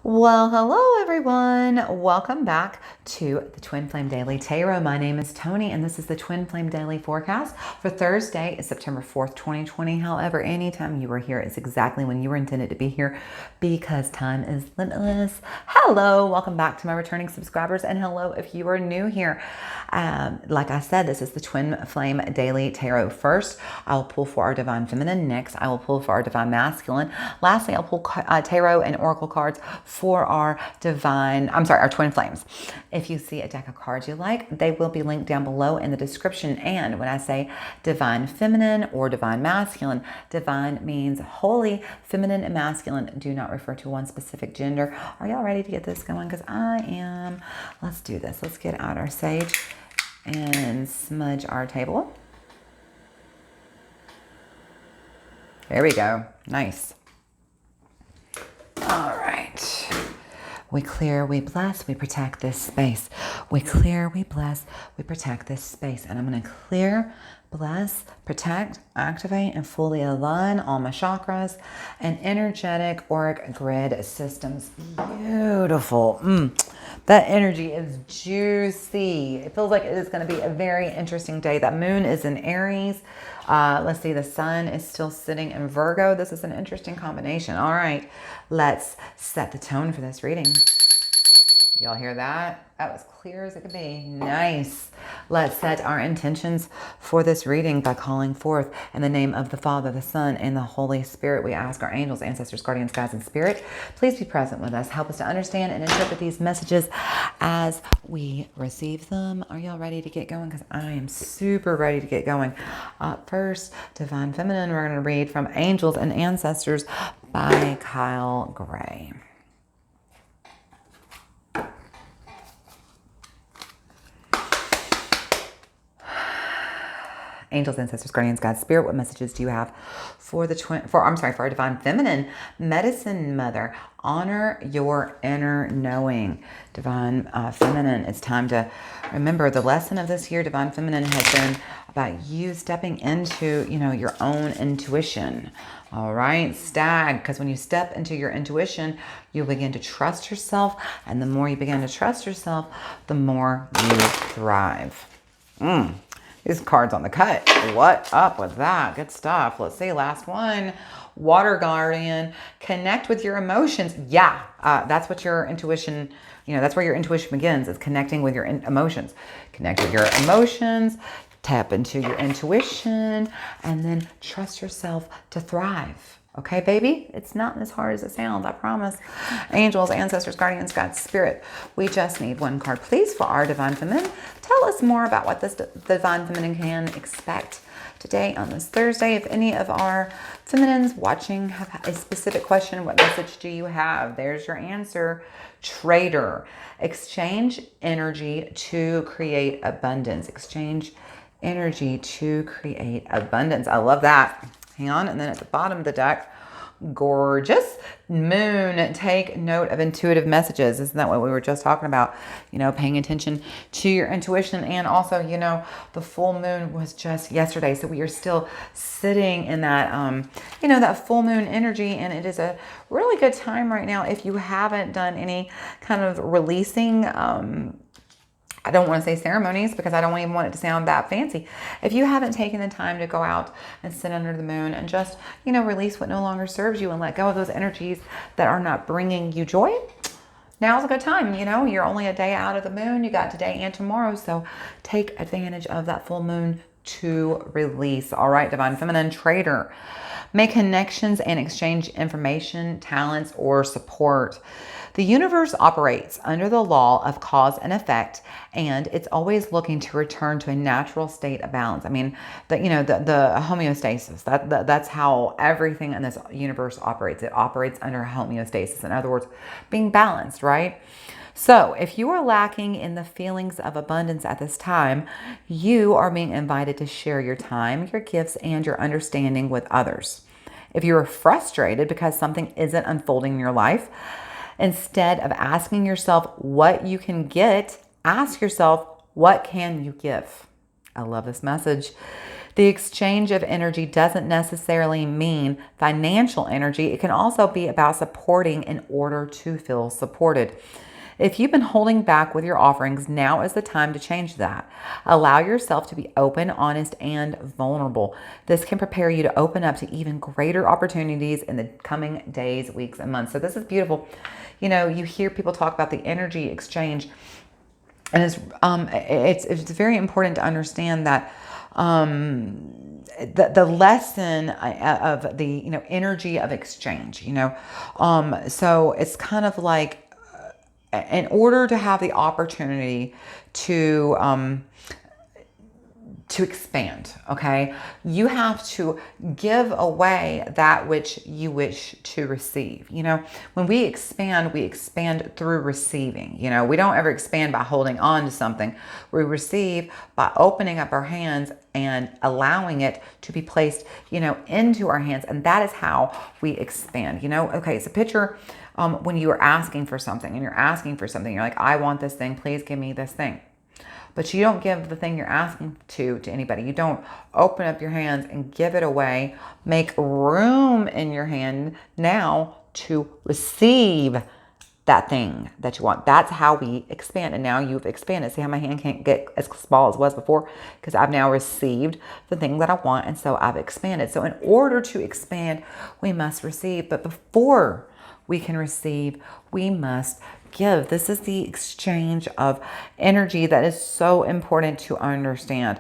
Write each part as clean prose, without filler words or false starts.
Well, hello everyone. Welcome back to the Twin Flame Daily Tarot. My name is Tony and this is the Twin Flame Daily forecast for Thursday, September 4th, 2020. However, anytime you are here is exactly when you were intended to be here because time is limitless. Hello, welcome back to my returning subscribers, and hello if you are new here. Like I said, this is the Twin Flame Daily Tarot. First, I will pull for our Divine Feminine. Next, I will pull for our Divine Masculine. Lastly, I'll pull tarot and oracle cards for our our Twin Flames. If you see a deck of cards you like, they will be linked down below in the description. And when I say Divine Feminine or Divine Masculine, divine means holy, feminine and masculine do not refer to one specific gender. Are y'all ready to get this going? Because I am. Let's do this. Let's get out our sage and smudge our table. There we go. Nice. All right. We clear, we bless, we protect this space. We clear, we bless, we protect this space. And I'm going to clear, bless, protect, activate, and fully align all my chakras and energetic auric grid systems. Beautiful. That energy is juicy. It feels like it is going to be a very interesting day. That moon is in Aries. Let's see, the sun is still sitting in Virgo. This is an interesting combination. All right, let's set the tone for this reading. Y'all hear that? That was clear as it could be. Nice. Let's set our intentions for this reading by calling forth in the name of the Father, the Son, and the Holy Spirit. We ask our angels, ancestors, guardians, guides, and spirit, please be present with us. Help us to understand and interpret these messages as we receive them. Are y'all ready to get going? Because I am super ready to get going. First, Divine Feminine, we're going to read from Angels and Ancestors by Kyle Gray. Angels, ancestors, guardians, God, spirit, what messages do you have for our Divine Feminine? Medicine Mother, honor your inner knowing. Divine Feminine, it's time to remember the lesson of this year. Divine Feminine has been about you stepping into, your own intuition. All right, Stag, because when you step into your intuition, you begin to trust yourself. And the more you begin to trust yourself, the more you thrive. These cards on the cut. What up with that? Good stuff. Let's see. Last one. Water Guardian. Connect with your emotions. Yeah, that's what your intuition, that's where your intuition begins, is connecting with your emotions. Connect with your emotions. Tap into your intuition. And then trust yourself to thrive. Okay, baby? It's not as hard as it sounds, I promise. Angels, ancestors, guardians, God, spirit. We just need one card, please, for our Divine Feminine. Tell us more about what this Divine Feminine can expect today on this Thursday. If any of our feminines watching have a specific question, what message do you have? There's your answer. Trader. Exchange energy to create abundance. Exchange energy to create abundance. I love that. Hang on. And then at the bottom of the deck, gorgeous moon. Take note of intuitive messages. Isn't that what we were just talking about? Paying attention to your intuition. And also, the full moon was just yesterday. So we are still sitting in that, that full moon energy. And it is a really good time right now. If you haven't done any kind of releasing, I don't want to say ceremonies because I don't even want it to sound that fancy. If you haven't taken the time to go out and sit under the moon and just, release what no longer serves you and let go of those energies that are not bringing you joy, now's a good time. You're only a day out of the moon. You got today and tomorrow. So take advantage of that full moon to release. All right, Divine Feminine, Trader. Make connections and exchange information, talents, or support. The universe operates under the law of cause and effect, and it's always looking to return to a natural state of balance. I mean, the homeostasis. That's how everything in this universe operates. It operates under homeostasis. In other words, being balanced, right? So if you are lacking in the feelings of abundance at this time, you are being invited to share your time, your gifts, and your understanding with others. If you are frustrated because something isn't unfolding in your life, instead of asking yourself what you can get, ask yourself, what can you give? I love this message. The exchange of energy doesn't necessarily mean financial energy. It can also be about supporting in order to feel supported. If you've been holding back with your offerings, now is the time to change that. Allow yourself to be open, honest, and vulnerable. This can prepare you to open up to even greater opportunities in the coming days, weeks, and months. So this is beautiful. You know, you hear people talk about the energy exchange, and it's very important to understand that the lesson of the energy of exchange. So it's kind of like, in order to have the opportunity to expand, okay, you have to give away that which you wish to receive. When we expand through receiving. We don't ever expand by holding on to something. We receive by opening up our hands and allowing it to be placed, into our hands. And that is how we expand. Okay, so picture when you are asking for something and you're like, I want this thing, please give me this thing. But you don't give the thing you're asking to anybody. You don't open up your hands and give it away. Make room in your hand now to receive that thing that you want. That's how we expand. And now you've expanded. See how my hand can't get as small as it was before? Because I've now received the thing that I want. And so I've expanded. So in order to expand, we must receive. But before we can receive, we must give. This is the exchange of energy that is so important to understand.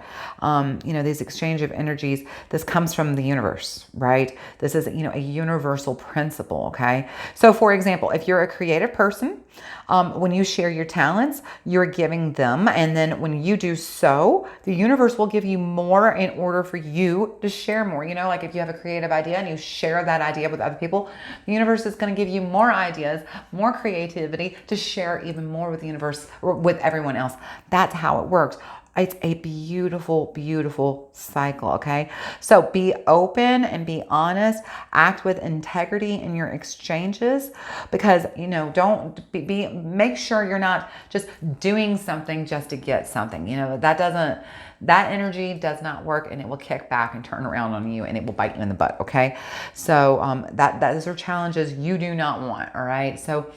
These exchange of energies, this comes from the universe, right? This is, a universal principle, okay? So for example, if you're a creative person, when you share your talents, you're giving them. And then when you do so, the universe will give you more in order for you to share more. Like if you have a creative idea and you share that idea with other people, the universe is going to give you more ideas, more creativity to share even more with the universe or with everyone else. That's how it works. It's a beautiful, beautiful cycle, okay? So be open and be honest. Act with integrity in your exchanges because, make sure you're not just doing something just to get something. That energy does not work, and it will kick back and turn around on you, and it will bite you in the butt, okay? So those are challenges you do not want, all right? So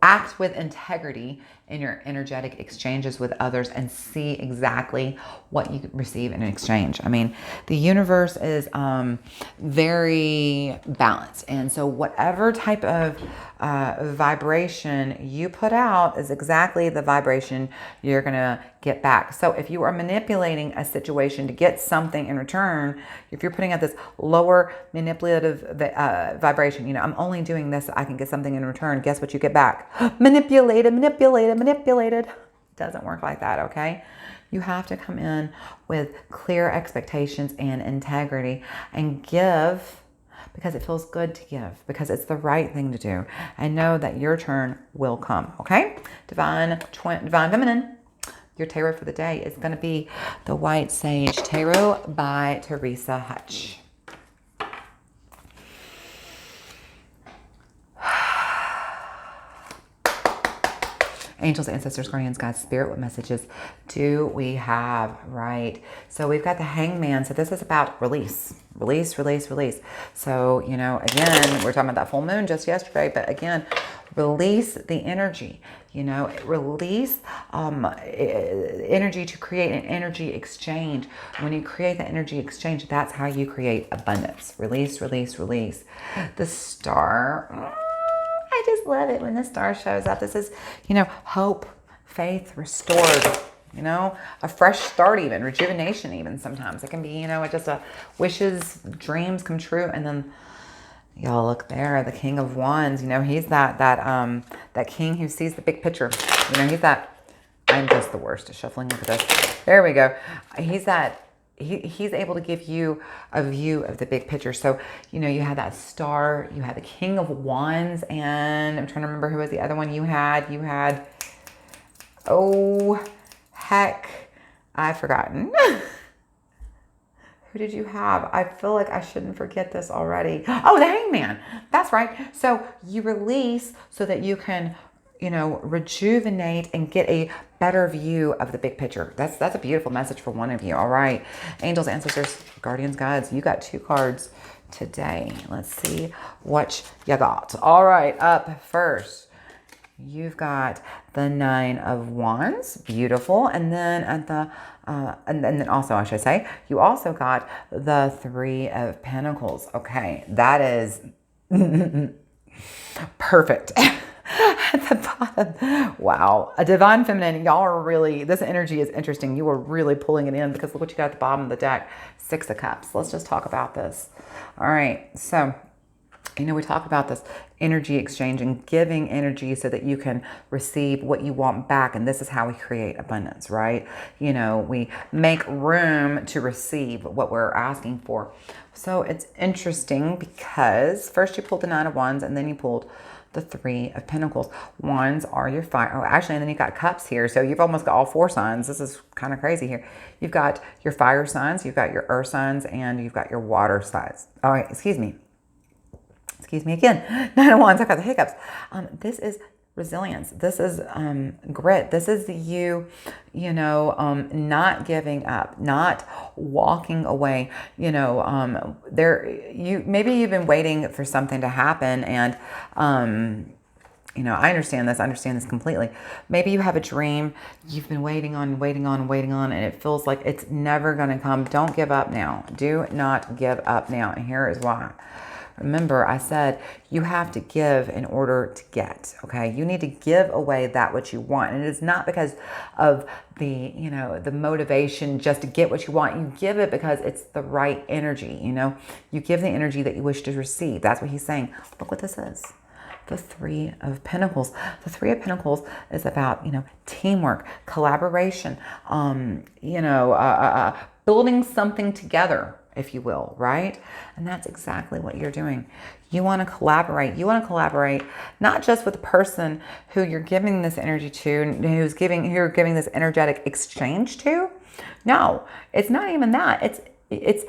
act with integrity in your energetic exchanges with others and see exactly what you receive in exchange. I mean, the universe is very balanced. And so whatever type of vibration you put out is exactly the vibration you're going to get back. So if you are manipulating a situation to get something in return, if you're putting out this lower manipulative vibration, I'm only doing this so I can get something in return. Guess what you get back? Manipulated. Doesn't work like that, okay? You have to come in with clear expectations and integrity and give because it feels good to give, because it's the right thing to do. And know that your turn will come, okay? Divine Feminine, your tarot for the day is going to be the White Sage Tarot by Teresa Hutch. Angels, ancestors, guardians, God, spirit, what messages do we have? Right. So we've got the Hangman. So this is about release. So, again, we're talking about that full moon just yesterday, but again, release the energy, release energy to create an energy exchange. When you create the energy exchange, that's how you create abundance. Release. The Star. I just love it when the Star shows up. This is, hope, faith restored, a fresh start even, rejuvenation even sometimes. It can be, just a wishes, dreams come true. And then y'all look there, the King of Wands, he's that king who sees the big picture. He's that, I'm just the worst at shuffling. Look at this. There we go. He's that. He's able to give you a view of the big picture. So, you had that Star, you had the King of Wands, and I'm trying to remember who was the other one you had. You had, oh, heck, I've forgotten. Who did you have? I feel like I shouldn't forget this already. Oh, the Hangman. That's right. So you release so that you can, rejuvenate and get a better view of the big picture. That's a beautiful message for one of you. All right. Angels, ancestors, guardians, guides, you got 2 cards today. Let's see what you got. All right. Up first, you've got the 9 of Wands. Beautiful. And then at the and then also, I should say, you also got the 3 of Pentacles. Okay. That is perfect. At the bottom. Wow. A divine feminine. Y'all are really, this energy is interesting. You are really pulling it in because look what you got at the bottom of the deck. 6 of Cups. Let's just talk about this. All right. So, we talk about this energy exchange and giving energy so that you can receive what you want back. And this is how we create abundance, right? We make room to receive what we're asking for. So it's interesting because first you pulled the 9 of Wands and then you pulled the 3 of Pentacles. Wands are your fire. Oh, actually, and then you got Cups here. So you've almost got all 4 signs. This is kind of crazy here. You've got your fire signs, you've got your earth signs, and you've got your water signs. All right, excuse me again. 9 of Wands, I got the hiccups. This is resilience. This is grit. This is you, not giving up, not walking away. Maybe you've been waiting for something to happen, and I understand this completely. Maybe you have a dream you've been waiting on, and it feels like it's never going to come. Don't give up now. Do not give up now. And here is why. Remember, I said you have to give in order to get, okay? You need to give away that which you want. And it is not because of the motivation just to get what you want. You give it because it's the right energy, You give the energy that you wish to receive. That's what he's saying. Look what this is. The 3 of Pentacles. The 3 of Pentacles is about, teamwork, collaboration, building something together, if you will, right? And that's exactly what you're doing. You want to collaborate. You want to collaborate not just with the person who you're giving this energy to, who you're giving this energetic exchange to. No, it's not even that. It's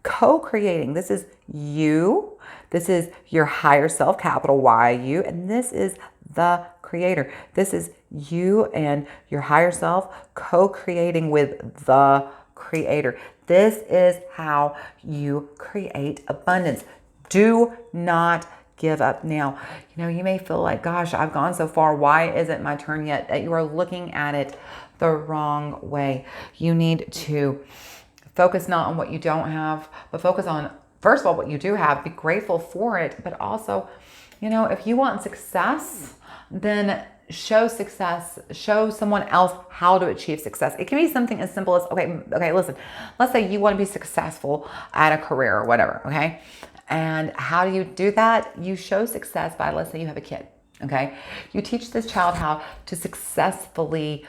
co-creating. This is you. This is your higher self, capital Y, you, and this is the creator. This is you and your higher self co-creating with the creator. This is how you create abundance. Do not give up now. You may feel like, gosh, I've gone so far. Why isn't my turn yet? That you are looking at it the wrong way. You need to focus not on what you don't have, but focus on, first of all, what you do have. Be grateful for it. But also, if you want success, then show success, show someone else how to achieve success. It can be something as simple as, okay, listen, let's say you want to be successful at a career or whatever, okay? And how do you do that? You show success by, let's say you have a kid, okay? You teach this child how to successfully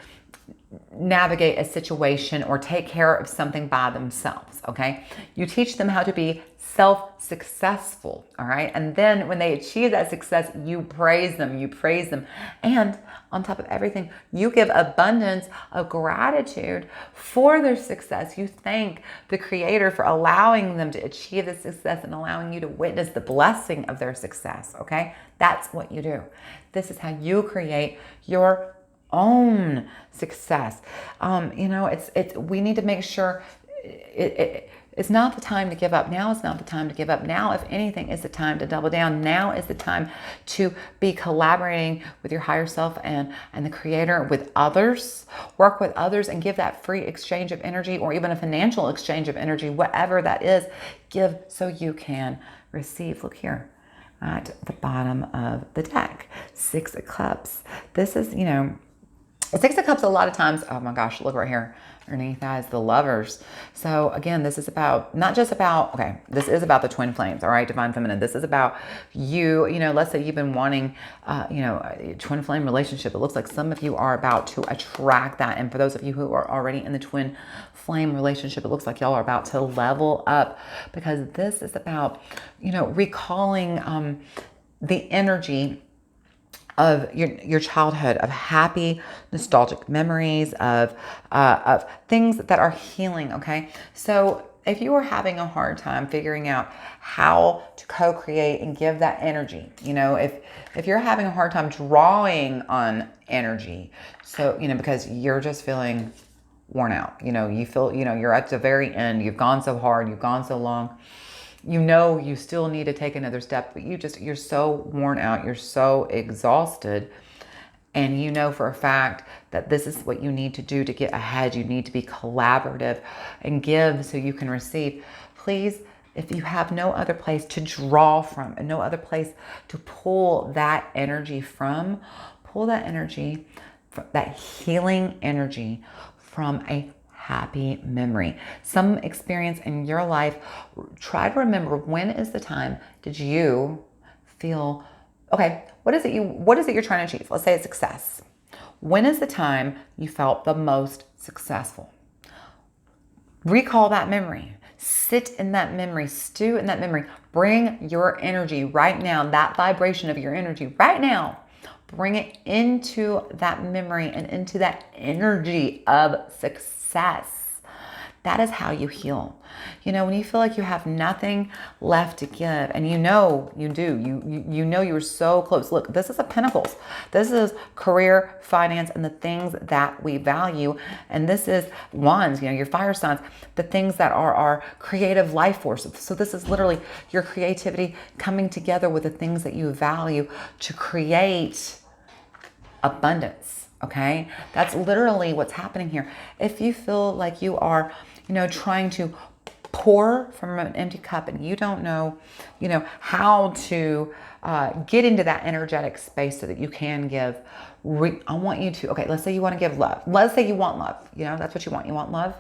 navigate a situation or take care of something by themselves, okay? You teach them how to be self-successful, all right? And then when they achieve that success, you praise them, And on top of everything, you give abundance of gratitude for their success. You thank the creator for allowing them to achieve the success and allowing you to witness the blessing of their success, okay? That's what you do. This is how you create your own success. We need to make sure it's not the time to give up. Now is not the time to give up. Now, if anything, is the time to double down. Now is the time to be collaborating with your higher self and the creator, with others. Work with others and give that free exchange of energy, or even a financial exchange of energy, whatever that is. Give so you can receive. Look here at the bottom of the deck. 6 of Cups. This is, 6 of Cups a lot of times, oh my gosh, look right here. Underneath that is the Lovers. So again, this is about, not just about, this is about the twin flames, all right, divine feminine. This is about you, let's say you've been wanting, a twin flame relationship. It looks like some of you are about to attract that. And for those of you who are already in the twin flame relationship, it looks like y'all are about to level up, because this is about, recalling the energy of your childhood, of happy, nostalgic memories, of things that are healing, okay? So if you are having a hard time figuring out how to co-create and give that energy, if you're having a hard time drawing on energy, so, because you're just feeling worn out, you feel, you're at the very end, you've gone so hard, you've gone so long, you still need to take another step, but you're so worn out, you're so exhausted. And you know for a fact that this is what you need to do to get ahead. You need to be collaborative and give so you can receive. Please, if you have no other place to draw from and no other place to pull that energy from, pull that energy, that healing energy from a happy memory. Some experience in your life. Try to remember, when is the time did you feel, okay, what is it you're trying to achieve? Let's say it's success. When is the time you felt the most successful? Recall that memory. Sit in that memory. Stew in that memory. Bring your energy right now, that vibration of your energy right now. Bring it into that memory and into that energy of success. That is how you heal. When you feel like you have nothing left to give, and you do, you were so close. Look, this is a Pentacles. This is career, finance, and the things that we value. And this is Wands, your fire signs, the things that are our creative life force. So this is literally your creativity coming together with the things that you value to create abundance. Okay? That's literally what's happening here. If you feel like you are trying to pour from an empty cup and you don't know, how to get into that energetic space so that you can give. I want you to, okay, let's say you want to give love. Let's say you want love. That's what you want. You want love.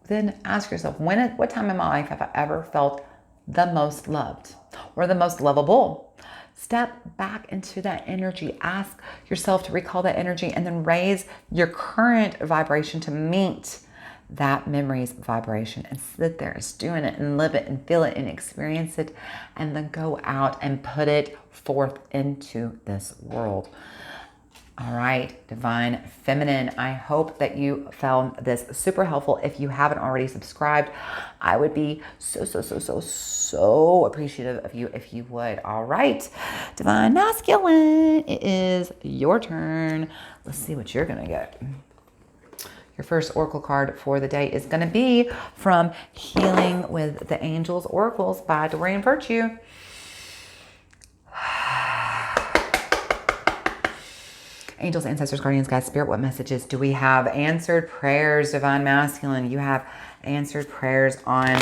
Then ask yourself, what time in my life have I ever felt the most loved or the most lovable? Step back into that energy. Ask yourself to recall that energy and then raise your current vibration to meet that memory's vibration, and sit there and stew in it and live it and feel it and experience it, and then go out and put it forth into this world. All right, Divine Feminine, I hope that you found this super helpful. If you haven't already subscribed, I would be so appreciative of you if you would. All right, Divine Masculine, it is your turn. Let's see what you're going to get. Your first oracle card for the day is going to be from Healing with the Angels Oracles by Doreen Virtue. Angels, ancestors, guardians, guides, spirit, what messages do we have? Answered prayers, Divine Masculine. You have answered prayers on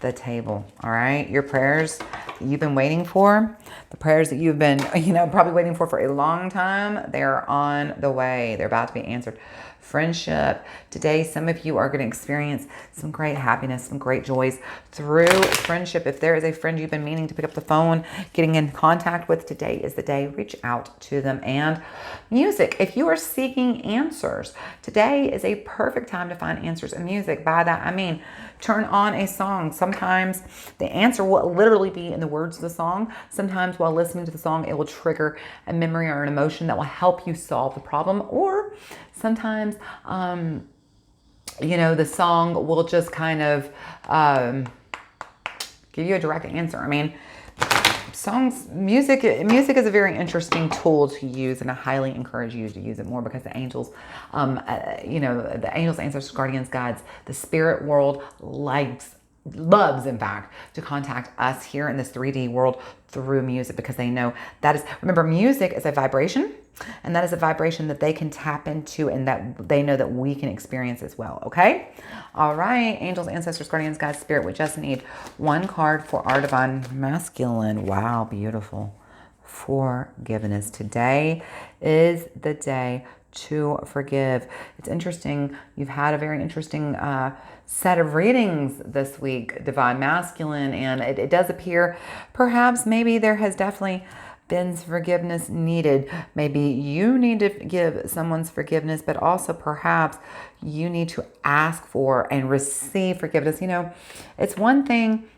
the table. All right. Your prayers that you've been waiting for, the prayers that you've been, probably waiting for a long time, they're on the way. They're about to be answered. Friendship. Today, some of you are going to experience some great happiness, some great joys through friendship. If there is a friend you've been meaning to pick up the phone, getting in contact with, today is the day. Reach out to them. And music. If you are seeking answers, today is a perfect time to find answers in music. By that, I mean, turn on a song. Sometimes the answer will literally be in the words of the song. Sometimes while listening to the song, it will trigger a memory or an emotion that will help you solve the problem. Or sometimes, the song will just kind of give you a direct answer. I mean, music is a very interesting tool to use, and I highly encourage you to use it more, because the angels, the angels, ancestors, guardians, guides, the spirit world loves, in fact, to contact us here in this 3D world through music, because they know that is, remember, music is a vibration, and that is a vibration that they can tap into, and that they know that we can experience as well. Okay. All right. Angels, ancestors, guardians, guides, spirit. We just need one card for our Divine Masculine. Wow. Beautiful. Forgiveness. Today is the day to forgive. It's interesting. You've had a very interesting set of readings this week, Divine Masculine, and it does appear perhaps maybe there has definitely been forgiveness needed. Maybe you need to give someone's forgiveness, but also perhaps you need to ask for and receive forgiveness. It's one thing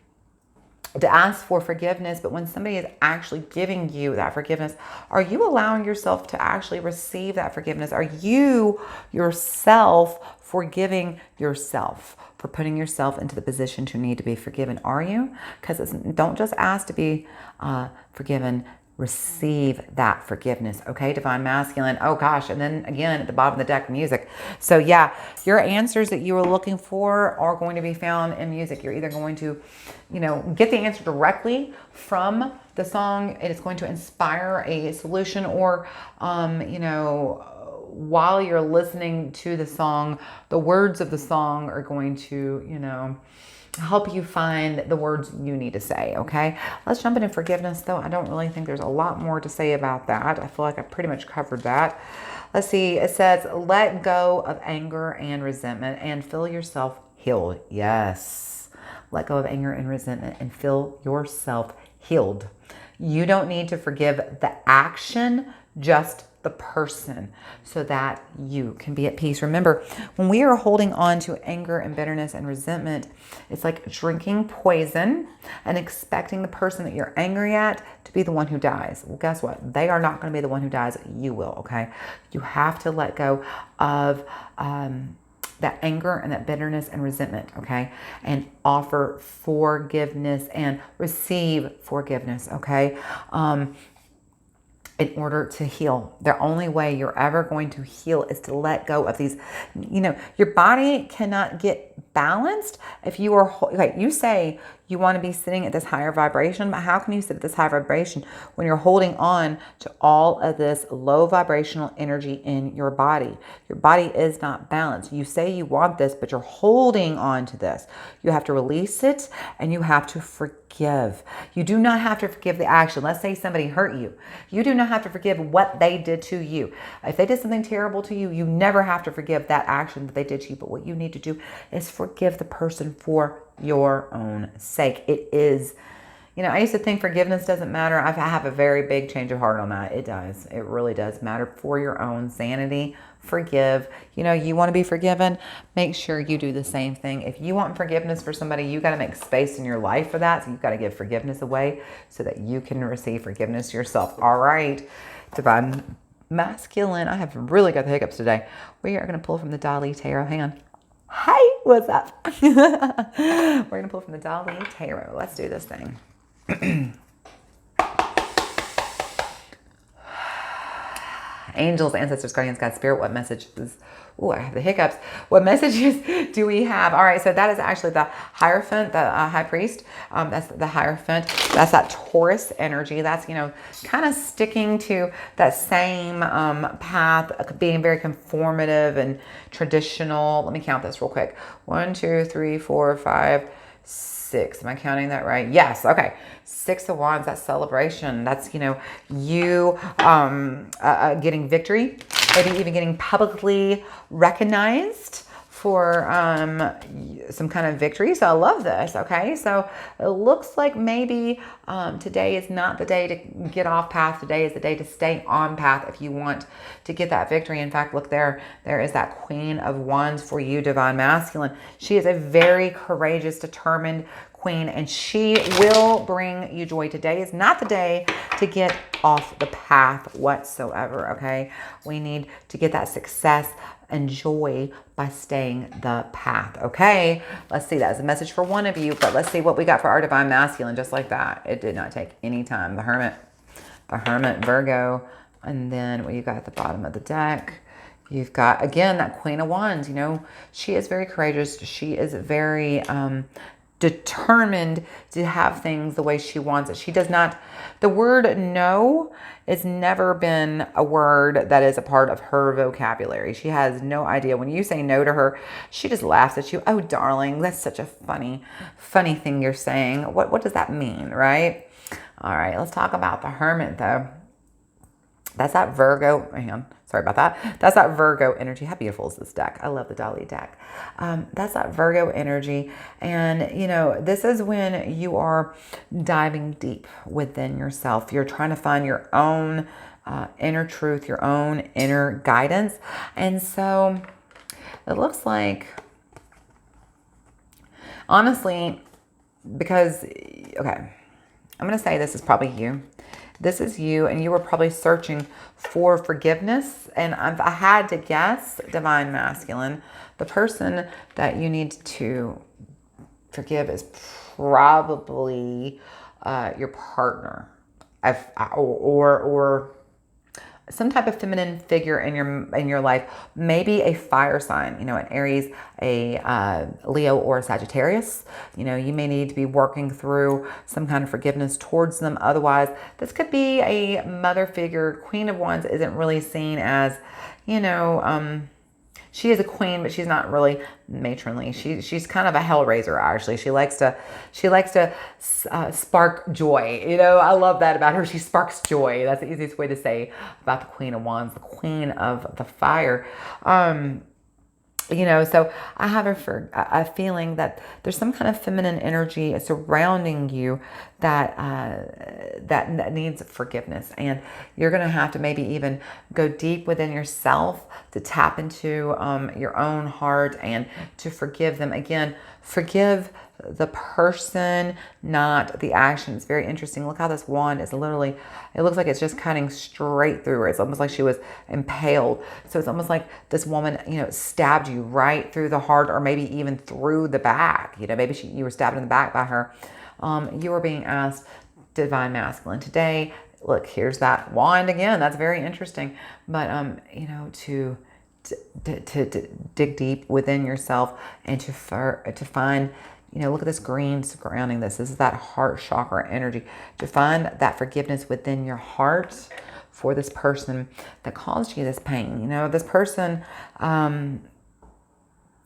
to ask for forgiveness, but when somebody is actually giving you that forgiveness, are you allowing yourself to actually receive that forgiveness? Are you yourself forgiving yourself for putting yourself into the position to need to be forgiven? Are you? Because don't just ask to be forgiven. Receive that forgiveness. Okay, Divine Masculine. Oh gosh, and then again at the bottom of the deck, music. So yeah, your answers that you were looking for are going to be found in music. You're either going to, get the answer directly from the song. It is going to inspire a solution, or, while you're listening to the song, the words of the song are going to, help you find the words you need to say. Okay, let's jump into forgiveness, though. I don't really think there's a lot more to say about that. I feel like I pretty much covered that. Let's see. It says, let go of anger and resentment and feel yourself healed. Yes. Let go of anger and resentment and feel yourself healed. You don't need to forgive the action, just the person, so that you can be at peace. Remember, when we are holding on to anger and bitterness and resentment, it's like drinking poison and expecting the person that you're angry at to be the one who dies. Well, guess what? They are not going to be the one who dies. You will, okay? You have to let go of that anger and that bitterness and resentment, okay? And offer forgiveness and receive forgiveness, okay? In order to heal. The only way you're ever going to heal is to let go of these, your body cannot get balanced if you are, like you say you want to be sitting at this higher vibration, but how can you sit at this high vibration when you're holding on to all of this low vibrational energy in your body? Your body is not balanced. You say you want this, but you're holding on to this. You have to release it and you have to forgive. You do not have to forgive the action. Let's say somebody hurt you. You do not have to forgive what they did to you. If they did something terrible to you, you never have to forgive that action that they did to you. But what you need to do is forgive the person for your own sake. It is, I used to think forgiveness doesn't matter. I have a very big change of heart on that. It does. It really does matter for your own sanity. Forgive. You want to be forgiven. Make sure you do the same thing. If you want forgiveness for somebody, you got to make space in your life for that. So you've got to give forgiveness away so that you can receive forgiveness yourself. All right, Divine Masculine. I have really got the hiccups today. We are going to pull from the Dali Tarot. Hang on. Hey, what's up? We're going to pull from the Dali Tarot. Let's do this thing. Angels, ancestors, guardians, God, spirit, what messages? Oh, I have the hiccups. What messages do we have? All right, so that is actually the Hierophant, the high priest. That's the Hierophant. That's that Taurus energy. That's, kind of sticking to that same path, being very conformative and traditional. Let me count this real quick. 1, 2, 3, 4, 5, 6. Am I counting that right? Yes. Okay. 6 of Wands. That's celebration. That's, you getting victory, maybe even getting publicly recognized for some kind of victory. So I love this. Okay. So it looks like maybe today is not the day to get off path. Today is the day to stay on path if you want to get that victory. In fact, look there is that Queen of Wands for you, Divine Masculine. She is a very courageous, determined queen, and she will bring you joy. Today is not the day to get off the path whatsoever, okay? We need to get that success and joy by staying the path, okay? Let's see, that's a message for one of you, but let's see what we got for our Divine Masculine, just like that. It did not take any time. The Hermit, Virgo, and then what you got at the bottom of the deck, you've got, again, that Queen of Wands. She is very courageous. She is very determined to have things the way she wants it. She does not, the word no has never been a word that is a part of her vocabulary. She has no idea. When you say no to her, she just laughs at you. Oh, darling, that's such a funny thing you're saying. What does that mean, right? All right, let's talk about the Hermit, though. That's that Virgo, hang on, sorry about that. That's that Virgo energy. How beautiful is this deck? I love the Dali deck. That's that Virgo energy. And, this is when you are diving deep within yourself. You're trying to find your own inner truth, your own inner guidance. And so it looks like, honestly, because, okay, I'm going to say this is probably you. This is you, and you were probably searching for forgiveness. And I had to guess, Divine Masculine, the person that you need to forgive is probably your partner, or some type of feminine figure in your life, maybe a fire sign, you know, an Aries, a Leo, or a Sagittarius. You know, you may need to be working through some kind of forgiveness towards them. Otherwise, this could be a mother figure. Queen of Wands isn't really seen as, you know, she is a queen, but she's not really matronly. She's kind of a hellraiser, actually. She likes to spark joy. You know, I love that about her. She sparks joy. That's the easiest way to say about the Queen of Wands, the queen of the fire. You know, so I have a feeling that there's some kind of feminine energy surrounding you that that needs forgiveness, and you're going to have to maybe even go deep within yourself to tap into your own heart and to forgive them. Again, forgive the person, not the action. It's very interesting. Look how this wand is literally, it looks like it's just cutting straight through her. It's almost like she was impaled. So it's almost like this woman, you know, stabbed you right through the heart, or maybe even through the back. You know, maybe you were stabbed in the back by her. You were being asked, Divine Masculine, today, look, here's that wand again. That's very interesting. But, you know, to dig deep within yourself and to find, you know, look at this green surrounding this. This is that heart chakra energy. To find that forgiveness within your heart for this person that caused you this pain. You know, this person,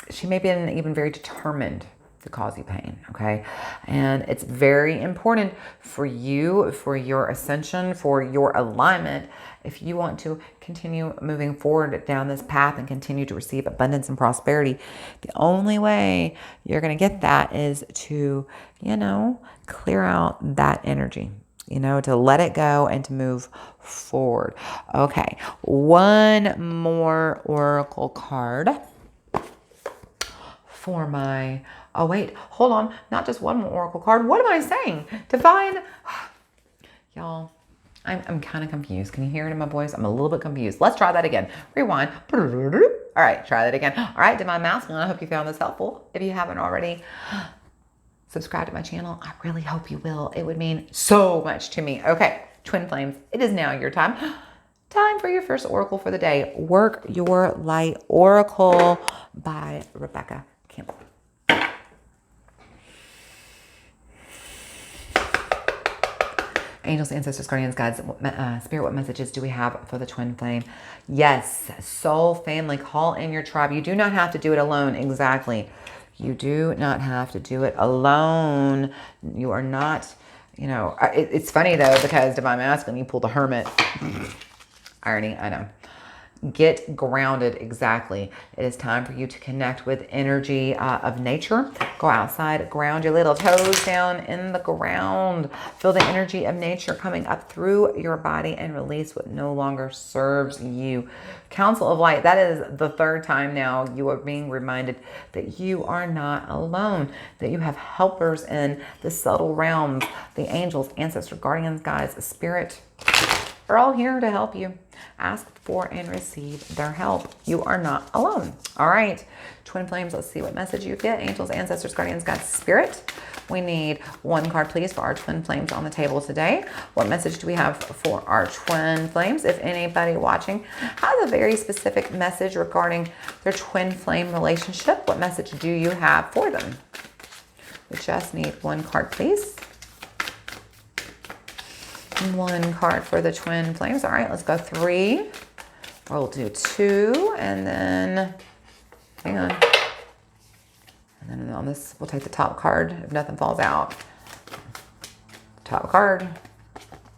she may be even very determined to cause you pain, okay? And it's very important for you, for your ascension, for your alignment, if you want to continue moving forward down this path and continue to receive abundance and prosperity. The only way you're going to get that is to, you know, clear out that energy, you know, to let it go and to move forward. Okay, one more oracle card for my, oh wait, hold on, not just one more oracle card. What am I saying? Divine, y'all, I'm kind of confused. Can you hear it in my voice? I'm a little bit confused. Let's try that again. Rewind. All right, try that again. All right, Divine Masculine, I hope you found this helpful. If you haven't already, subscribe to my channel. I really hope you will. It would mean so much to me. Okay, Twin Flames, it is now your time. Time for your first oracle for the day. Work Your Light Oracle by Rebecca Campbell. Angels, ancestors, guardians, guides, spirit, what messages do we have for the twin flame? Yes, soul family, call in your tribe. You do not have to do it alone. Exactly. You do not have to do it alone. You are not, you know, it's funny though, because Divine Masculine, you pull the Hermit. Irony, I know. Get grounded. Exactly. It is time for you to connect with energy of nature. Go outside, ground your little toes down in the ground. Feel the energy of nature coming up through your body and release what no longer serves you. Council of Light, that is the third time now you are being reminded that you are not alone, that you have helpers in the subtle realms. The angels, ancestors, guardians, guides, spirit are all here to help you. Ask for and receive their help. You are not alone. All right, Twin Flames, let's see what message you get. Angels, ancestors, guardians, guides, spirit. We need one card, please, for our Twin Flames on the table today. What message do we have for our Twin Flames? If anybody watching has a very specific message regarding their Twin Flame relationship, what message do you have for them? We just need one card, please. One card for the Twin Flames. All right, let's go 3. We'll do 2, and then, hang on. And then on this, we'll take the top card if nothing falls out. Top card.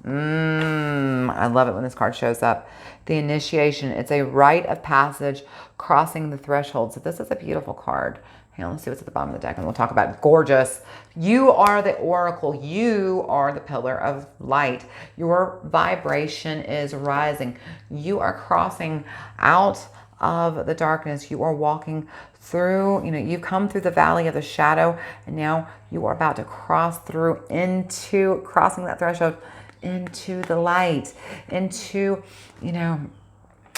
I love it when this card shows up. The initiation. It's a rite of passage, crossing the threshold. So this is a beautiful card. Hang on, let's see what's at the bottom of the deck, and we'll talk about it. Gorgeous. You are the oracle. You are the pillar of light. Your vibration is rising. You are crossing out of the darkness. You are walking through, you know, you've come through the valley of the shadow, and now you are about to cross through into, crossing that threshold into the light, into, you know,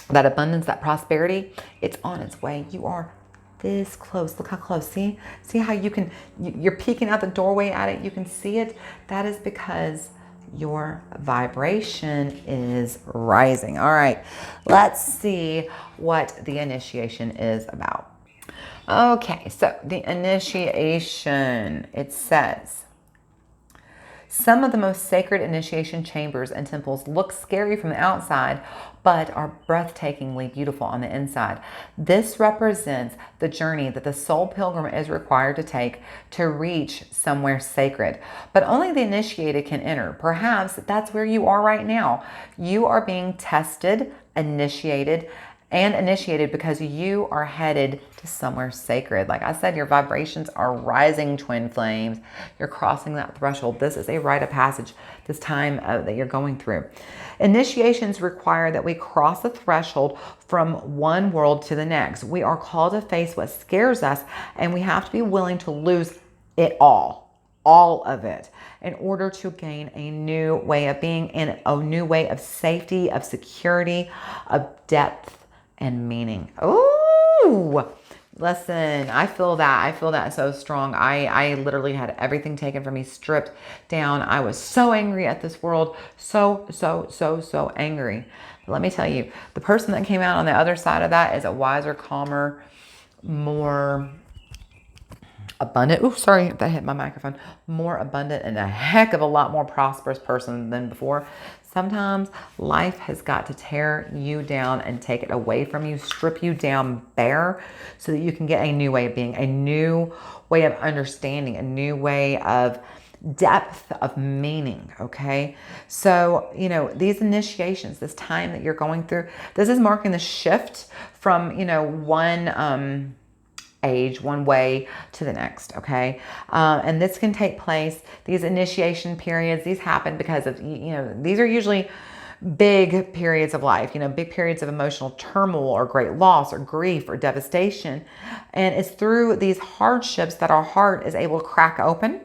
that abundance, that prosperity. It's on its way. You are this close. Look how close. See how you can, you're peeking out the doorway at it. You can see it. That is because your vibration is rising. All right, let's see what the initiation is about. Okay, so the initiation, it says, some of the most sacred initiation chambers and temples look scary from the outside, but are breathtakingly beautiful on the inside. This represents the journey that the soul pilgrim is required to take to reach somewhere sacred. But only the initiated can enter. Perhaps that's where you are right now. You are being tested, initiated because you are headed to somewhere sacred. Like I said, your vibrations are rising, twin flames. You're crossing that threshold. This is a rite of passage, this time that you're going through. Initiations require that we cross the threshold from one world to the next. We are called to face what scares us, and we have to be willing to lose it all of it, in order to gain a new way of being and a new way of safety, of security, of depth and meaning. Ooh, listen, I feel that. I feel that so strong. I literally had everything taken from me, stripped down. I was so angry at this world. So angry. But let me tell you, the person that came out on the other side of that is a wiser, calmer, more abundant. Oh, sorry, that hit my microphone. More abundant and a heck of a lot more prosperous person than before. Sometimes life has got to tear you down and take it away from you, strip you down bare, so that you can get a new way of being, a new way of understanding, a new way of depth of meaning. Okay. So, you know, these initiations, this time that you're going through, this is marking the shift from, you know, one, age, one way to the next. Okay. And this can take place, these initiation periods, these happen because of, you know, these are usually big periods of life, you know, big periods of emotional turmoil or great loss or grief or devastation. And it's through these hardships that our heart is able to crack open,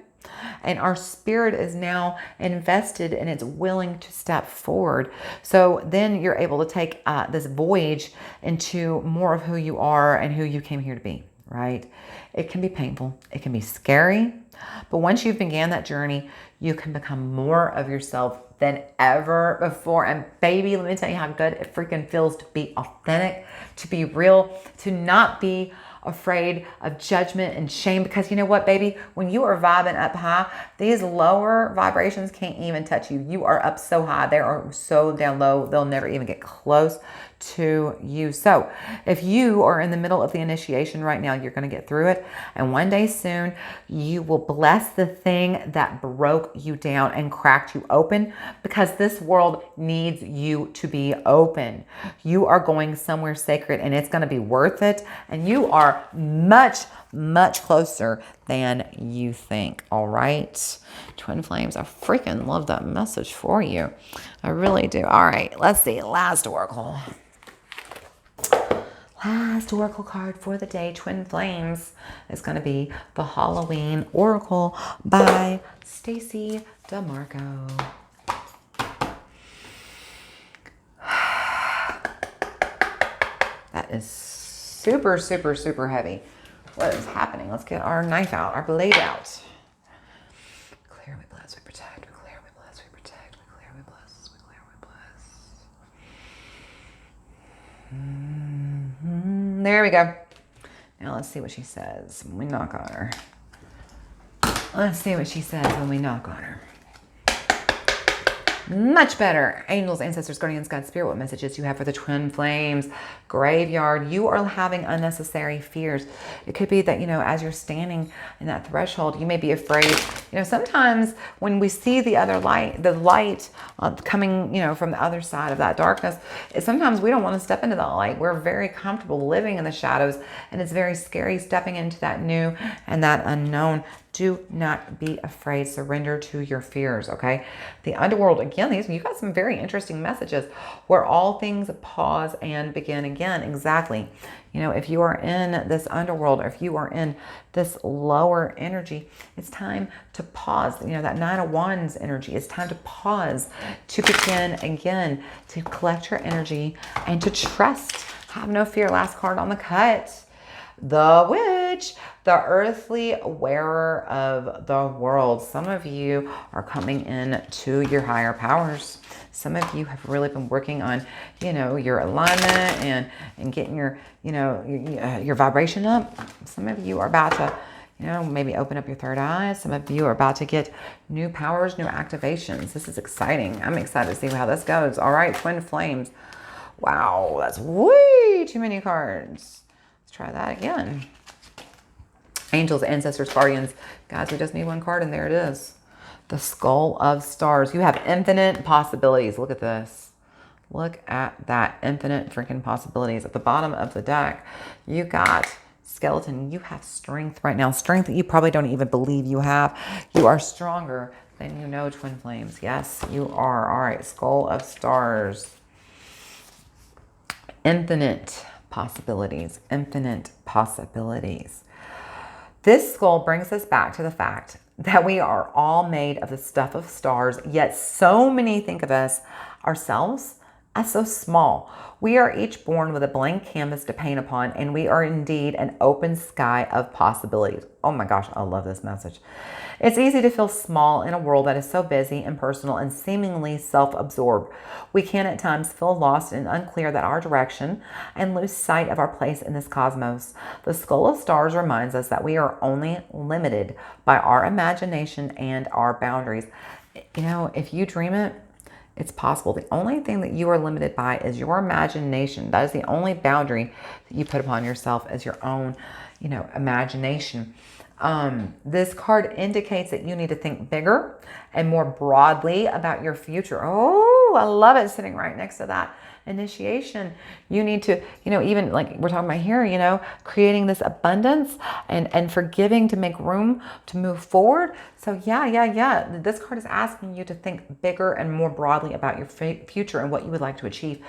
and our spirit is now invested and it's willing to step forward. So then you're able to take this voyage into more of who you are and who you came here to be. Right? It can be painful. It can be scary. But once you've began that journey, you can become more of yourself than ever before. And baby, let me tell you how good it freaking feels to be authentic, to be real, to not be afraid of judgment and shame. Because you know what, baby? When you are vibing up high, these lower vibrations can't even touch you. You are up so high. They are so down low. They'll never even get close to you. So if you are in the middle of the initiation right now, you're going to get through it. And one day soon, you will bless the thing that broke you down and cracked you open, because this world needs you to be open. You are going somewhere sacred, and it's going to be worth it. And you are much closer than you think. All right, twin flames, I freaking love that message for you. I really do. All right, let's see. Last oracle. Last oracle card for the day, twin flames, is going to be the Halloween Oracle by Stacey DeMarco. That is super heavy. What is happening? Let's get our knife out, our blade out. Clear, we bless, we protect. We clear, we bless, we protect. We clear, we bless, we clear, we bless. There we go. Now let's see what she says when we knock on her. Let's see what she says when we knock on her. Much better. Angels, ancestors, guardians, God, spirit, what messages you have for the twin flames? Graveyard, you are having unnecessary fears. It could be that, you know, as you're standing in that threshold, you may be afraid You know, sometimes when we see the light coming, you know, from the other side of that darkness, sometimes we don't want to step into that light. We're very comfortable living in the shadows, and it's very scary stepping into that new and that unknown. Do not be afraid. Surrender to your fears, okay? The underworld, again, you got some very interesting messages where all things pause and begin again. Exactly. You know, if you are in this underworld, or if you are in this lower energy, it's time to pause. You know, that Nine of Wands energy, it's time to pause, to begin again, to collect your energy and to trust. Have no fear. Last card on the cut. The Witch, the earthly wearer of the world. Some of you are coming in to your higher powers. Some of you have really been working on, you know, your alignment and getting your, you know, your vibration up. Some of you are about to, you know, maybe open up your third eye. Some of you are about to get new powers, new activations. This is exciting. I'm excited to see how this goes. All right, twin flames. Wow, that's way too many cards. Try that again. Angels, ancestors, guardians. Guys, we just need one card and there it is. The Skull of Stars. You have infinite possibilities. Look at this. Look at that. Infinite freaking possibilities. At the bottom of the deck, you got skeleton. You have strength right now. Strength that you probably don't even believe you have. You are stronger than you know, twin flames. Yes, you are. All right. Skull of Stars. Infinite possibilities, infinite possibilities. This skull brings us back to the fact that we are all made of the stuff of stars, yet so many think of us, ourselves, as so small. We are each born with a blank canvas to paint upon, and we are indeed an open sky of possibilities. Oh my gosh, I love this message. It's easy to feel small in a world that is so busy, impersonal, and seemingly self-absorbed. We can at times feel lost and unclear that our direction and lose sight of our place in this cosmos. The Skull of Stars reminds us that we are only limited by our imagination and our boundaries. You know, if you dream it, it's possible. The only thing that you are limited by is your imagination. That is the only boundary that you put upon yourself, as your own, you know, imagination. This card indicates that you need to think bigger and more broadly about your future. Oh, I love it, sitting right next to that initiation. You need to, you know, even like we're talking about here, you know, creating this abundance and forgiving to make room to move forward. So yeah. This card is asking you to think bigger and more broadly about your future and what you would like to achieve.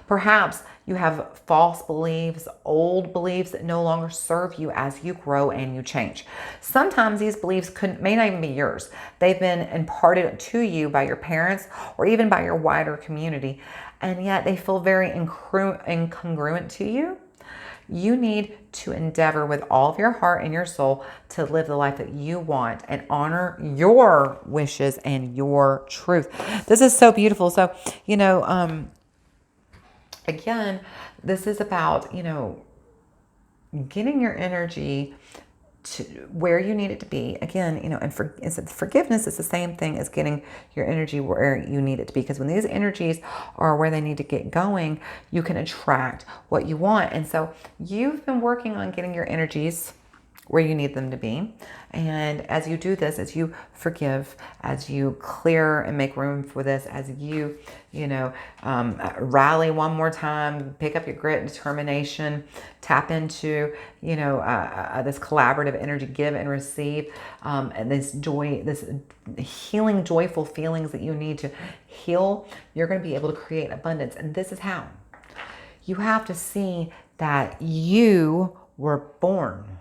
Perhaps you have false beliefs, old beliefs that no longer serve you as you grow and you change. Sometimes these beliefs may not even be yours. They've been imparted to you by your parents or even by your wider community, and yet they feel very incongruent to you. You need to endeavor with all of your heart and your soul to live the life that you want and honor your wishes and your truth. This is so beautiful. So, you know, again, this is about, you know, getting your energy to where you need it to be. Again, you know, and forgiveness is the same thing as getting your energy where you need it to be. Because when these energies are where they need to get going, you can attract what you want. And so you've been working on getting your energies where you need them to be. And as you do this, as you forgive, as you clear and make room for this, as you, you know, rally one more time, pick up your grit and determination, tap into, you know, this collaborative energy, give and receive, and this joy, this healing, joyful feelings that you need to heal, you're going to be able to create abundance. And this is how. You have to see that you were born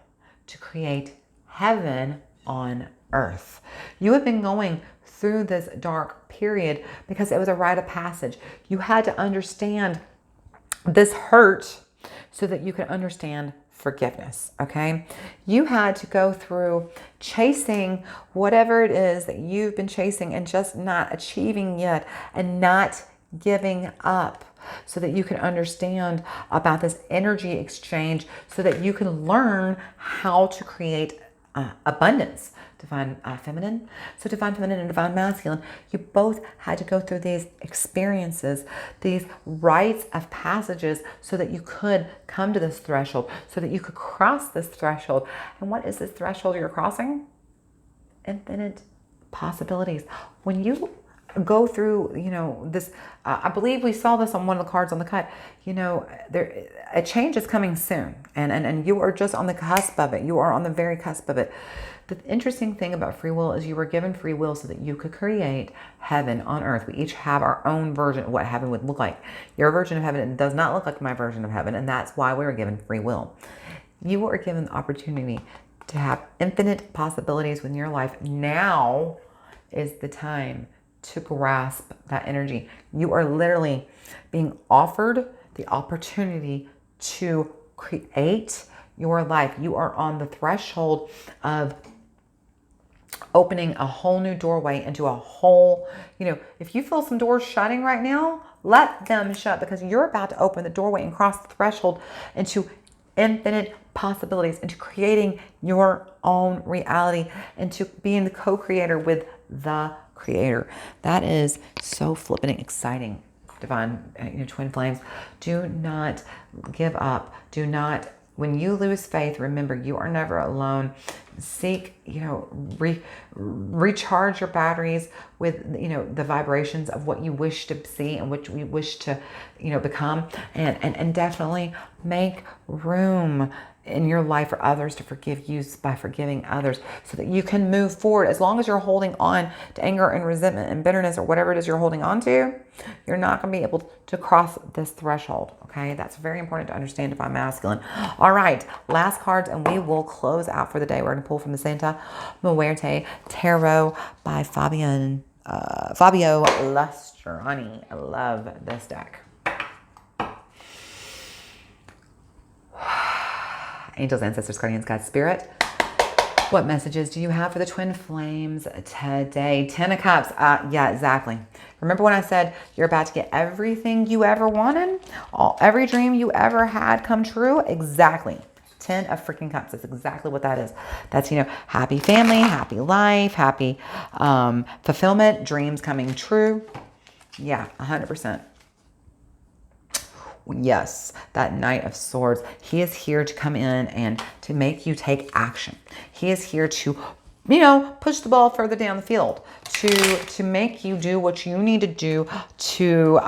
to create heaven on earth. You have been going through this dark period because it was a rite of passage. You had to understand this hurt so that you could understand forgiveness, okay? You had to go through chasing whatever it is that you've been chasing and just not achieving yet, and not giving up, so that you can understand about this energy exchange, so that you can learn how to create abundance. Divine feminine. So divine feminine and divine masculine, you both had to go through these experiences, these rites of passages, so that you could come to this threshold, so that you could cross this threshold. And what is this threshold you're crossing? infinite possibilities. When you go through, this, I believe we saw this on one of the cards on the cut, a change is coming soon. And you are just on the cusp of it. You are on the very cusp of it. The interesting thing about free will is you were given free will so that you could create heaven on earth. We each have our own version of what heaven would look like. Your version of heaven does not look like my version of heaven, and that's why we were given free will. You were given the opportunity to have infinite possibilities within your life. Now is the time to grasp that energy. You are literally being offered the opportunity to create your life. You are on the threshold of opening a whole new doorway into a whole, if you feel some doors shutting right now, let them shut, because you're about to open the doorway and cross the threshold into infinite possibilities, into creating your own reality, into being the co-creator with the creator. That is so flipping exciting, divine, twin flames. Do not give up. Do not, when you lose faith, remember you are never alone. Seek, recharge your batteries with, the vibrations of what you wish to see and what you wish to, become, and definitely make room in your life for others to forgive you by forgiving others, so that you can move forward. As long as you're holding on to anger and resentment and bitterness or whatever it is you're holding on to, you're not going to be able to cross this threshold. Okay, that's very important to understand, divine masculine. All right, last cards, and we will close out for the day. We're going to pull from the Santa Muerte Tarot by Fabio Lustrani. I love this deck. Angels, ancestors, guardians, God, spirit. What messages do you have for the twin flames today? 10 of Cups. Yeah, exactly. Remember when I said you're about to get everything you ever wanted? Every dream you ever had come true? Exactly. 10 of freaking Cups. That's exactly what that is. That's, happy family, happy life, happy fulfillment, dreams coming true. Yeah, 100%. Yes, that Knight of Swords. He is here to come in and to make you take action. He is here to, push the ball further down the field, to make you do what you need to do to,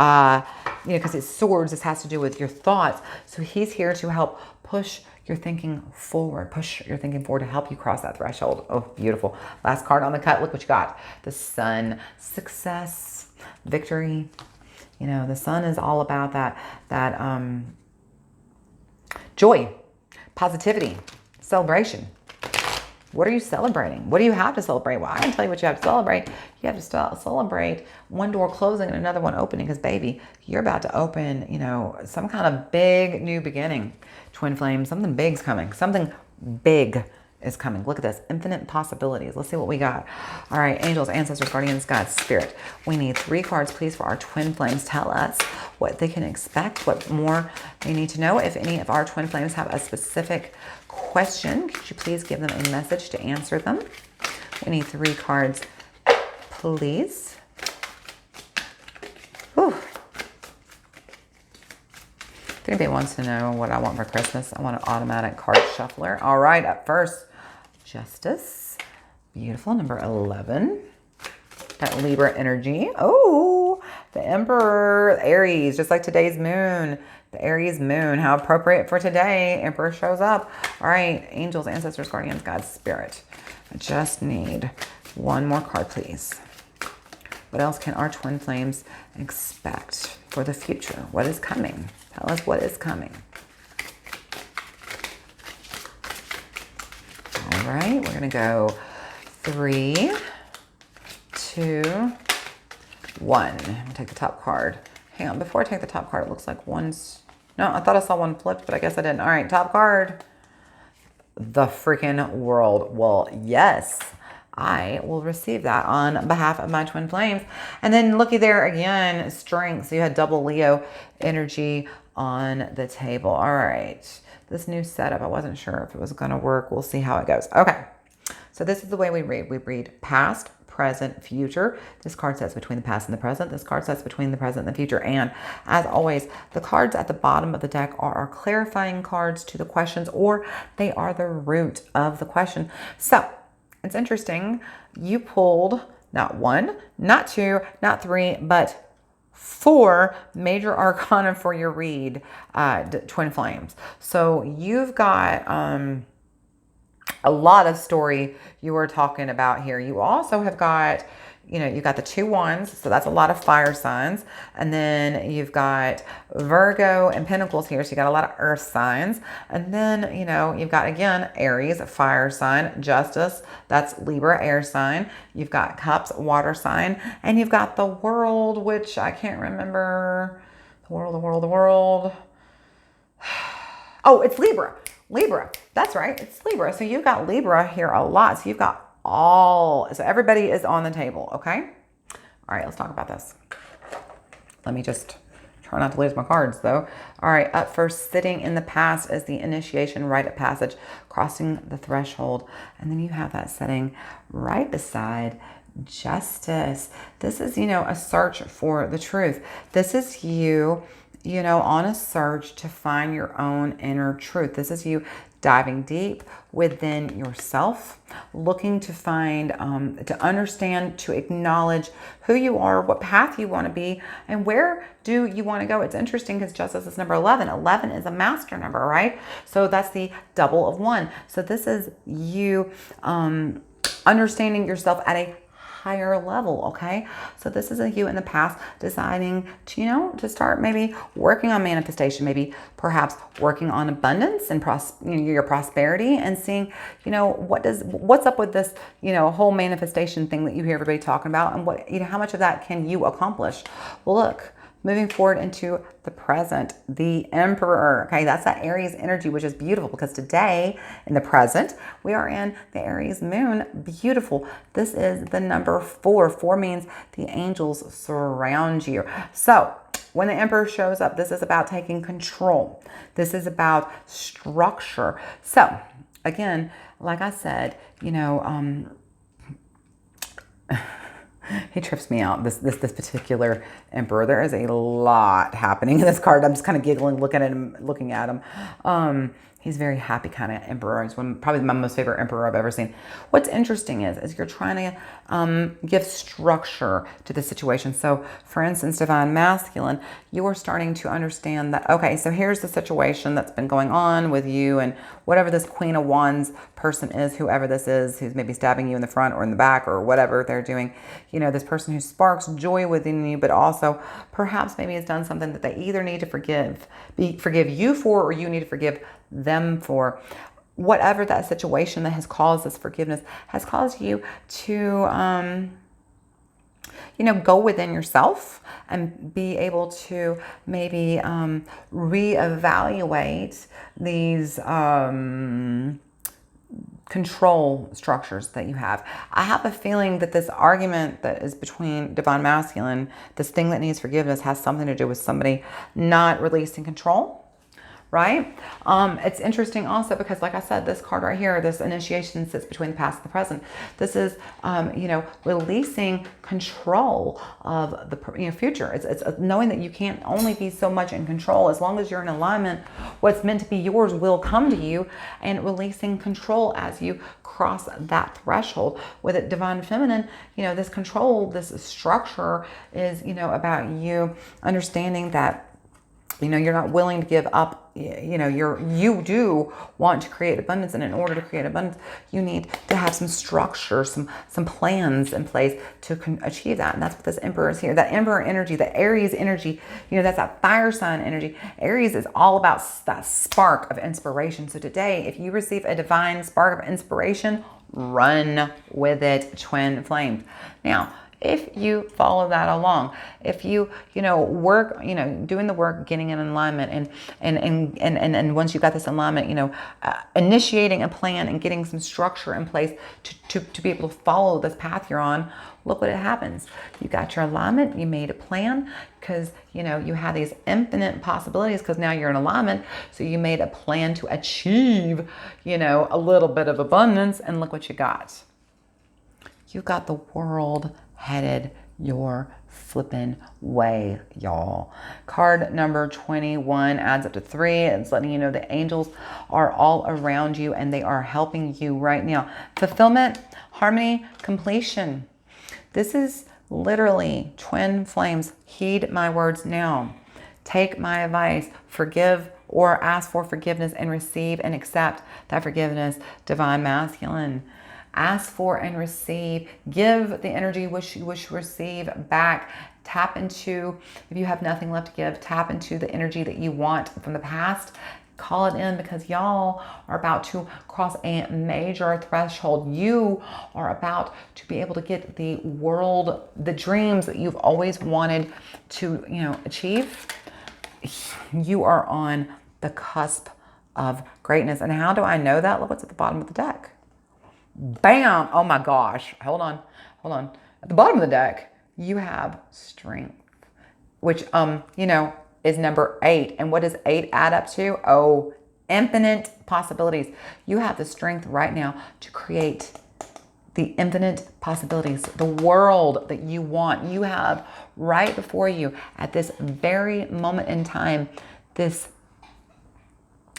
because it's swords, this has to do with your thoughts. So he's here to help push your thinking forward, to help you cross that threshold. Oh, beautiful. Last card on the cut. Look what you got. The Sun. Success, victory. The Sun is all about that joy, positivity, celebration. What are you celebrating? What do you have to celebrate? Well, I can tell you what you have to celebrate. You have to celebrate one door closing and another one opening, because, baby, you're about to open, some kind of big new beginning. Twin flames, something big's coming. Something big is coming. Look at this. Infinite possibilities. Let's see what we got. All right. Angels, ancestors, guardians, God, spirit. We need 3 cards, please, for our twin flames. Tell us what they can expect, what more they need to know. If any of our twin flames have a specific question, could you please give them a message to answer them? We need 3 cards, please. Whew. If anybody wants to know what I want for Christmas, I want an automatic card shuffler. All right, up first, Justice. Beautiful, number 11. That Libra energy. Oh, the Emperor, Aries, just like today's moon. The Aries moon, how appropriate for today. Emperor shows up. All right, angels, ancestors, guardians, God, spirit. I just need 1 more card, please. What else can our twin flames expect for the future? What is coming? Tell us what is coming. All right, we're going to go 3, 2, 1. I'm going to take the top card. Hang on, before I take the top card, it looks like one's... No, I thought I saw one flipped, but I guess I didn't. All right, top card. The freaking world. Well, yes, I will receive that on behalf of my twin flames. And then looky there again, strength. So you had double Leo energy on the table. All right. This new setup, I wasn't sure if it was going to work. We'll see how it goes. Okay. So this is the way we read. We read past, present, future. This card says between the past and the present. This card says between the present and the future. And as always, the cards at the bottom of the deck are our clarifying cards to the questions, or they are the root of the question. So It's interesting. You pulled not one, not two, not three, but 4 major arcana for your read, Twin Flames. So you've got a lot of story you were talking about here. You also have got, you've got the 2 wands, so that's a lot of fire signs. And then you've got Virgo and Pentacles here, so you got a lot of earth signs. And then, you've got, again, Aries, fire sign, Justice, that's Libra, air sign. You've got Cups, water sign. And you've got the World, which I can't remember. The World. Oh, it's Libra. That's right. It's Libra. So you've got Libra here a lot. So you've got so everybody is on the table. Okay. All right. Let's talk about this. Let me just try not to lose my cards though. All right. Up first, sitting in the past is the initiation, rite of passage, crossing the threshold. And then you have that setting right beside Justice. This is, a search for the truth. This is you, on a search to find your own inner truth. This is you diving deep within yourself, looking to find, to understand, to acknowledge who you are, what path you want to be, and where do you want to go. It's interesting because Justice is number 11. 11 is a master number, right? So that's the double of 1. So this is you understanding yourself at a higher level. Okay. So this is a you in the past deciding to, to start maybe working on manifestation, maybe perhaps working on abundance and your prosperity, and seeing, what's up with this, whole manifestation thing that you hear everybody talking about, and what, how much of that can you accomplish? Well, look, moving forward into the present, the Emperor. Okay, that's that Aries energy, which is beautiful because today in the present, we are in the Aries moon. Beautiful. This is the number 4. 4 means the angels surround you. So when the Emperor shows up, this is about taking control. This is about structure. So again, like I said, he trips me out, this particular Emperor. There is a lot happening in this card. I'm just kind of giggling, looking at him. He's a very happy kind of emperor. He's probably my most favorite emperor I've ever seen. What's interesting is you're trying to give structure to the situation. So for instance, Divine Masculine, you are starting to understand that, okay, so here's the situation that's been going on with you and whatever this Queen of Wands person is, whoever this is, who's maybe stabbing you in the front or in the back or whatever they're doing, this person who sparks joy within you, but also perhaps maybe has done something that they either need to forgive you for, or you need to forgive them for. Whatever that situation that has caused this forgiveness has caused you to go within yourself and be able to maybe reevaluate these control structures that you have. I have a feeling that this argument that is between Divine Masculine, this thing that needs forgiveness, has something to do with somebody not releasing control. Right? It's interesting also because, like I said, this card right here, this initiation sits between the past and the present. This is, releasing control of the future. It's knowing that you can't only be so much in control. As long as you're in alignment, what's meant to be yours will come to you, and releasing control as you cross that threshold. With it, Divine Feminine, this control, this structure is, about you understanding that you're not willing to give up. You do want to create abundance, and in order to create abundance, you need to have some structure, some plans in place to achieve that. And that's what this Emperor is here. That Emperor energy, the Aries energy, that's that fire sign energy. Aries is all about that spark of inspiration. So today, if you receive a divine spark of inspiration, run with it, twin flames. Now, if you follow that along, if you, work, doing the work, getting in alignment, and once you've got this alignment, initiating a plan and getting some structure in place to be able to follow this path you're on, look what happens. You got your alignment, you made a plan because, you have these infinite possibilities because now you're in alignment. So you made a plan to achieve, a little bit of abundance, and look what you got. You got the World headed your flipping way, y'all. Card number 21 adds up to 3. It's letting you know the angels are all around you and they are helping you right now. Fulfillment, harmony, completion. This is literally twin flames. Heed my words now. Take my advice. Forgive or ask for forgiveness and receive and accept that forgiveness. Divine masculine. Ask for and receive. Give the energy which you wish to receive back. Tap into, if you have nothing left to give, tap into the energy that you want from the past. Call it in, because y'all are about to cross a major threshold. You are about to be able to get the world, the dreams that you've always wanted to, achieve. You are on the cusp of greatness. And how do I know that? Look what's at the bottom of the deck. Bam! Oh my gosh. Hold on. At the bottom of the deck, you have strength, which, is number 8. And what does 8 add up to? Oh, infinite possibilities. You have the strength right now to create the infinite possibilities, the world that you want. You have right before you at this very moment in time, this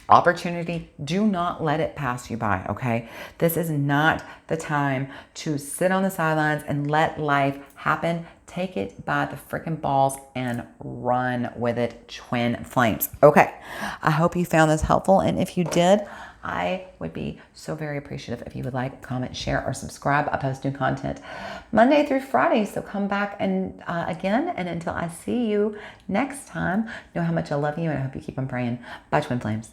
opportunity. Do not let it pass you by, okay? This is not the time to sit on the sidelines and let life happen. Take it by the freaking balls and run with it, twin flames. Okay, I hope you found this helpful. And if you did, I would be so very appreciative if you would like, comment, share, or subscribe. I post new content Monday through Friday, so come back and again. And until I see you next time, know how much I love you, and I hope you keep on praying. Bye, twin flames.